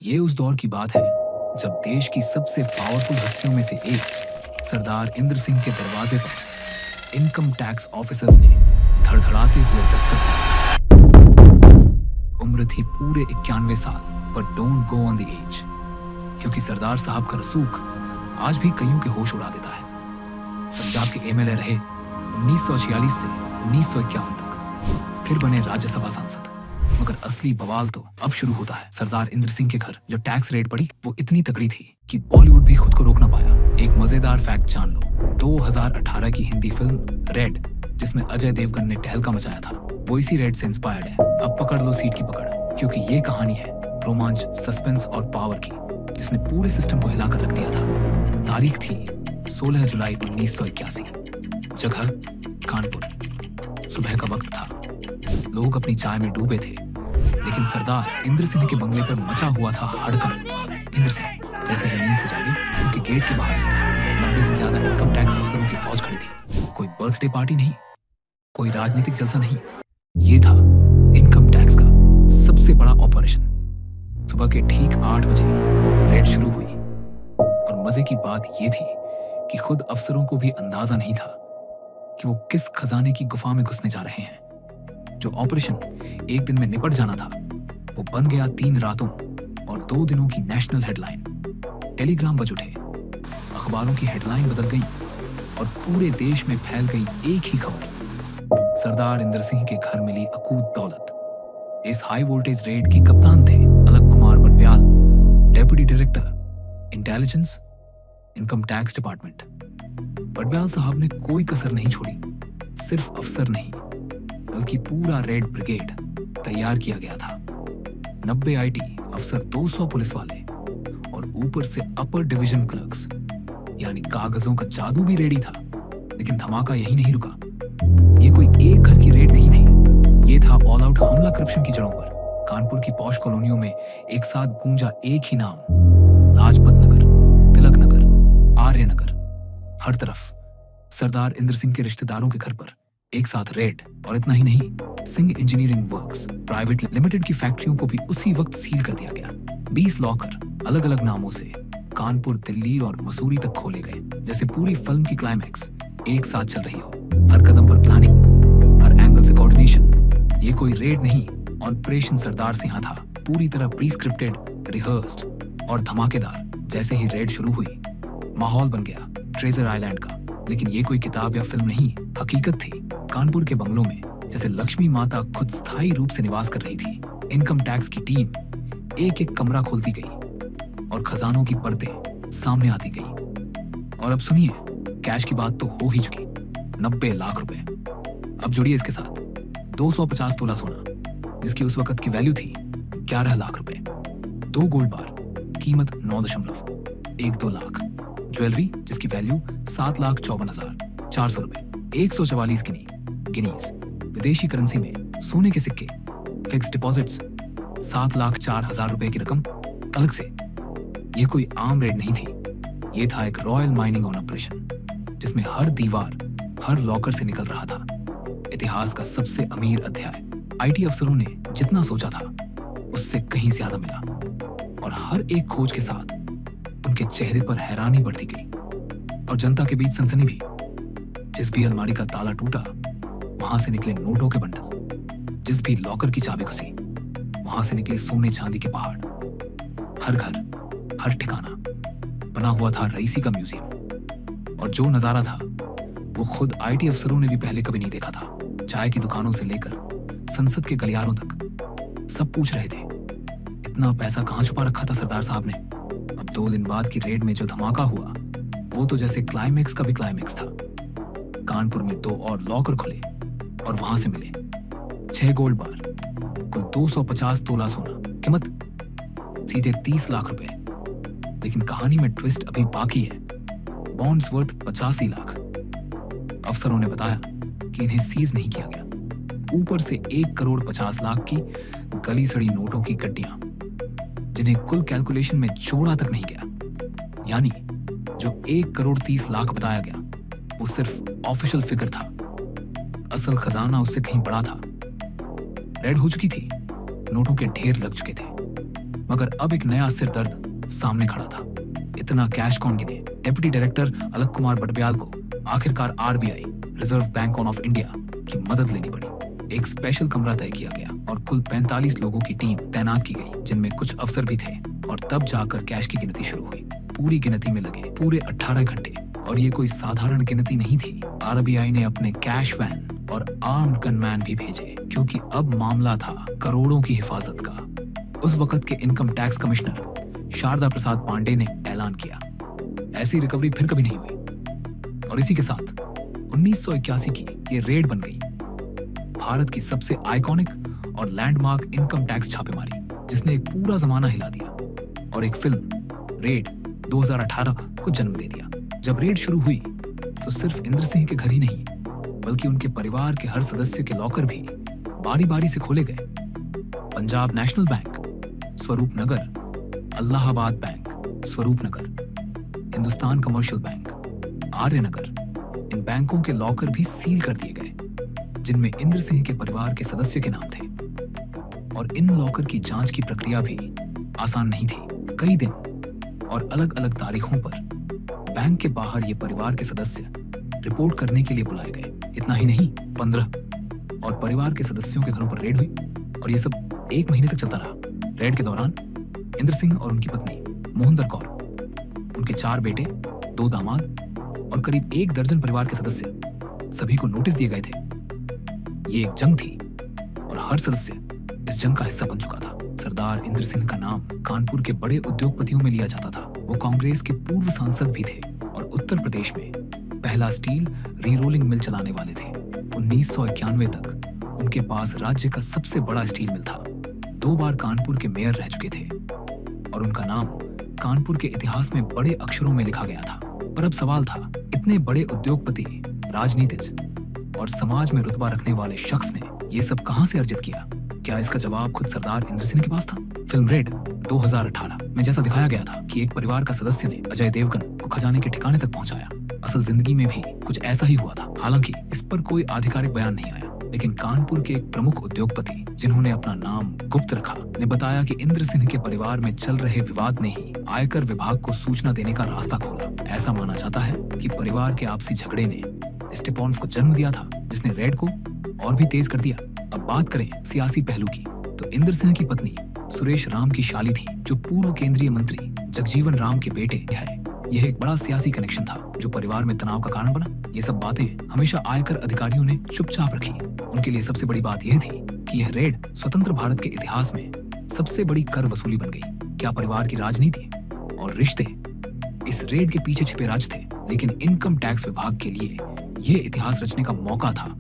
ये उस दौर की बात है जब देश की सबसे पावरफुल हस्तियों में से एक सरदार इंद्र सिंह के दरवाजे पर इनकम टैक्स ऑफिसर्स ने धड़धड़ाते हुए दस्तक दी। उम्र थी पूरे 91 साल, पर don't go on the edge, क्योंकि सरदार साहब का रसूख आज भी कईयों के होश उड़ा देता है। पंजाब के एमएलए रहे 1946 से 1951 तक, फिर बने राज्यसभा सांसद। मगर असली बवाल तो अब शुरू होता है। सरदार इंद्र सिंह के घर जो टैक्स रेड पड़ी वो इतनी तगड़ी थी कि बॉलीवुड भी खुद को रोक ना पाया। एक मजेदार फैक्ट जान लो, 2018 की हिंदी फिल्म रेड, जिसमें अजय देवगन ने टहलका मचाया था, वो इसी रेड से इंस्पायर्ड है। अब पकड़ लो सीट की पकड़, क्योंकि ये कहानी है रोमांच, सस्पेंस और पावर की, जिसने पूरे सिस्टम को हिलाकर रख दिया था। तारीख थी 16 जुलाई 1981। जगह कानपुर। सुबह का वक्त था, लोग अपनी चाय में डूबे थे, लेकिन सरदार इंद्र सिंह के बंगले पर मचा हुआ था हड़कंप। इंद्र सिंह जैसे ही नींद से जागे, उनके गेट के बाहर 90 से ज्यादा इनकम टैक्स अफसरों की फौज खड़ी थी। कोई बर्थडे पार्टी नहीं, कोई राजनीतिक जलसा नहीं, ये था इनकम टैक्स का सबसे बड़ा ऑपरेशन। सुबह के ठीक 8 बजे रेड शुरू हुई, और मजे की बात यह थी कि खुद अफसरों को भी अंदाजा नहीं था कि वो किस खजाने की गुफा में घुसने जा रहे हैं। जो ऑपरेशन एक दिन में निपट जाना था, वो बन गया 3 रातों और 2 दिनों की नेशनल हेडलाइन। टेलीग्राम बज उठे, अखबारों की हेडलाइन बदल गई और पूरे देश में फैल गई एक ही खबर। सरदार इंद्र सिंह के घर मिली अकूत दौलत। इस हाई वोल्टेज रेड की कप्तान थे अलग Kumar Batabyal, deputy director intelligence, income tax department. Batabyal साहब ने कोई कसर नहीं छोड़ी। सिर्फ अफसर नहीं, बल्कि पूरा रेड ब्रिगेड तैयार किया गया था। 90 आईटी अफसर, 200 पुलिस वाले और ऊपर से अपर डिवीजन क्लर्क्स, यानी कागजों का जादू भी रेडी था। लेकिन धमाका यही नहीं रुका। ये कोई एक घर की रेड नहीं थी, ये था ऑल आउट हमला करप्शन की जड़ों पर। कानपुर की पॉश कॉलोनियों में एक साथ गूंजा एक ही नाम, लाजपत नगर, तिलक नगर, आर्य नगर। हर तरफ सरदार इंद्र सिंह के रिश्तेदारों के घर पर एक साथ रेड। और इतना ही नहीं, Singh engineering works private limited की फैक्ट्रियों को भी उसी वक्त सील कर दिया गया। 20 लॉकर अलग अलग नामों से कानपुर, दिल्ली और मसूरी तक खोले गए, जैसे पूरी फिल्म की क्लाइमैक्स एक साथ चल रही हो। हर कदम पर प्लानिंग, हर एंगल से कोऑर्डिनेशन। ये कोई रेड नहीं, ऑपरेशन सरदार सिंह था, पूरी तरह प्री-स्क्रिप्टेड, रिहर्स्ड और धमाकेदार। जैसे ही रेड शुरू हुई, माहौल बन गया ट्रेजर आइलैंड का। लेकिन ये कोई किताब या फिल्म नहीं, हकीकत थी। कानपुर के बंगलों में जैसे लक्ष्मी माता खुद स्थायी रूप से निवास कर रही थी। इनकम टैक्स की टीम एक एक कमरा खोलती गई और खजानों की परतें सामने आती गई। और अब सुनिए, कैश की बात तो हो ही चुकी, 90 लाख रुपए। अब जुड़िए इसके साथ 250 तोला सोना, जिसकी उस वक्त की वैल्यू थी 11 लाख रुपए। 2 गोल्ड बार, कीमत 9.12 लाख। ज्वेलरी जिसकी वैल्यू 7,54,400 रुपए। 144 गिनीज विदेशी करेंसी में सोने के सिक्के। फिक्स डिपॉजिट्स 7,04,000 रुपए की रकम अलग से। ये कोई आम रेड नहीं थी, ये था एक रॉयल माइनिंग ऑन ऑपरेशन, जिसमें हर दीवार, हर लॉकर से निकल रहा था इतिहास का सबसे अमीर अध्याय। आईटी अफसरों ने जितना सोचा था उससे कहीं ज्यादा मिला, और हर एक खोज के साथ उनके चेहरे पर हैरानी बढ़ती गई और जनता के बीच सनसनी भी। जिस भी अलमारी का ताला टूटा, वहां से निकले नोटों के बंडल। जिस भी लॉकर की चाबी घुसी, वहां से निकले सोने चांदी के पहाड़। हर घर, हर ठिकाना बना हुआ था रईसी का म्यूजियम। और जो नजारा था, वो खुद आईटी अफसरों ने भी पहले कभी नहीं देखा था। चाय की दुकानों से लेकर संसद के गलियारों तक सब पूछ रहे थे, इतना पैसा कहां छुपा रखा था सरदार साहब ने। अब 2 दिन बाद की रेड में जो धमाका हुआ, वो तो जैसे क्लाइमैक्स का भी क्लाइमैक्स था। कानपुर में 2 और लॉकर खुले और वहां से मिले 6 गोल्ड बार, कुल 250 तोला सोना, कीमत सीधे 30 लाख रुपए। लेकिन कहानी में ट्विस्ट अभी बाकी है। Bonds worth 85 lakh. अफसरों ने बताया कि इन्हें सीज नहीं किया गया। ऊपर से 1,50,00,000 की गली सड़ी नोटों की गड्डियां, जिन्हें कुल कैलकुलेशन में जोड़ा तक नहीं गया। यानी जो 1,30,00,000 बताया गया, वो सिर्फ ऑफिशियल फिगर था। असल खजाना उससे कहीं बड़ा था। रेड हो चुकी थी, नोटों के ढेर लग चुके थे। मगर अब एक नया सिरदर्द सामने खड़ा था। इतना कैश कौन गिने? डिप्टी डायरेक्टर अलक कुमार बटब्याल को आखिरकार RBI, reserve bank of India की मदद लेनी पड़ी। एक स्पेशल कमरा तय किया गया और कुल 45 लोगों की टीम तैनात की गई, जिनमें कुछ अफसर भी थे। और तब जाकर कैश की गिनती शुरू हुई। पूरी गिनती में लगे पूरे 18 घंटे, और ये कोई साधारण गिनती नहीं थी। आरबीआई ने अपने कैश वैन और आर्म्ड गनमैन भी भेजे, क्योंकि अब मामला था करोड़ों की हिफाजत का। उस वक्त के income tax commissioner Sharda Prasad Pandey ने ऐलान किया, ऐसी रिकवरी फिर कभी नहीं हुई। और इसी के साथ 1981 की ये रेड बन गई, भारत की सबसे आइकॉनिक और लैंडमार्क इनकम टैक्स छापेमारी, जिसने एक पूरा जमाना हिला दिया और एक फिल्म रेड 2018 को जन्म दे दिया। जब रेड शुरू हुई तो सिर्फ इंद्र सिंह के घर ही नहीं, बल्कि उनके परिवार के हर सदस्य के लॉकर भी बारी बारी से खोले गए। पंजाब नेशनल बैंक, स्वरूप नगर, अलाहाबाद बैंक, स्वरूप नगर, हिंदुस्तान कमर्शियल बैंक, आर्य नगर, इन बैंकों के लॉकर भी सील कर दिए गए, जिनमें इंद्र सिंह के परिवार के सदस्य के नाम थे। और इन लॉकर की जांच की प्रक्रिया भी आसान नहीं थी। कई दिन और अलग अलग तारीखों पर बैंक के बाहर ये परिवार के सदस्य रिपोर्ट करने के लिए बुलाए गए। इतना ही नहीं, 15 और परिवार के सदस्यों के घरों पर रेड हुई, और ये सब 1 महीने तक चलता रहा। रेड के दौरान इंद्र सिंह और उनकी पत्नी मोहिंदर कौर, उनके 4 बेटे, 2 दामाद और करीब 1 दर्जन परिवार के सदस्य, सभी को नोटिस दिए गए थे। ये एक जंग थी और हर सदस्य इस जंग का हिस्सा बन चुका था। सरदार इंद्र सिंह का नाम कानपुर के बड़े उद्योगपतियों में लिया जाता था। वो कांग्रेस के पूर्व सांसद भी थे और उत्तर प्रदेश में पहला स्टील रीरोलिंग मिल चलाने वाले थे। 1991 तक उनके पास राज्य का सबसे बड़ा स्टील मिल था। 2 बार कानपुर के मेयर रह चुके थे और उनका नाम कानपुर के इतिहास में बड़े अक्षरों में लिखा गया था। पर अब सवाल था, इतने बड़े उद्योगपति, राजनीतिज्ञ और समाज में रुतबा रखने वाले शख्स ने ये सब कहां से अर्जित किया? क्या इसका जवाब खुद सरदार इंद्र सिंह के पास था? फिल्म रेड 2018 में जैसा दिखाया गया था कि एक परिवार का सदस्य ने अजय देवगन को खजाने के ठिकाने तक पहुंचाया, असल जिंदगी में भी कुछ ऐसा ही हुआ था। हालांकि इस पर कोई आधिकारिक बयान नहीं आया, लेकिन कानपुर के एक प्रमुख उद्योगपति, जिन्होंने अपना नाम गुप्त रखा, ने बताया कि इंद्र सिंह के परिवार में चल रहे विवाद ने ही आयकर विभाग को सूचना देने का रास्ता खोला। ऐसा माना जाता है कि परिवार के आपसी झगड़े ने स्टेपॉन्फ को जन्म दिया था, जिसने रेड को और भी तेज कर दिया। अब बात करें सियासी पहलू की, तो इंद्र सिंह की पत्नी सुरेश राम की शाली थी, जो पूर्व केंद्रीय मंत्री जगजीवन राम के बेटे है। यह एक बड़ा सियासी कनेक्शन था जो परिवार में तनाव का कारण बना। ये सब बातें हमेशा आयकर अधिकारियों ने चुपचाप रखी। उनके लिए सबसे बड़ी बात यह थी कि यह रेड स्वतंत्र भारत के इतिहास में सबसे बड़ी कर वसूली बन गई। क्या परिवार की राजनीति और रिश्ते इस रेड के पीछे छिपे राज थे? लेकिन इनकम टैक्स विभाग के लिए यह इतिहास रचने का मौका था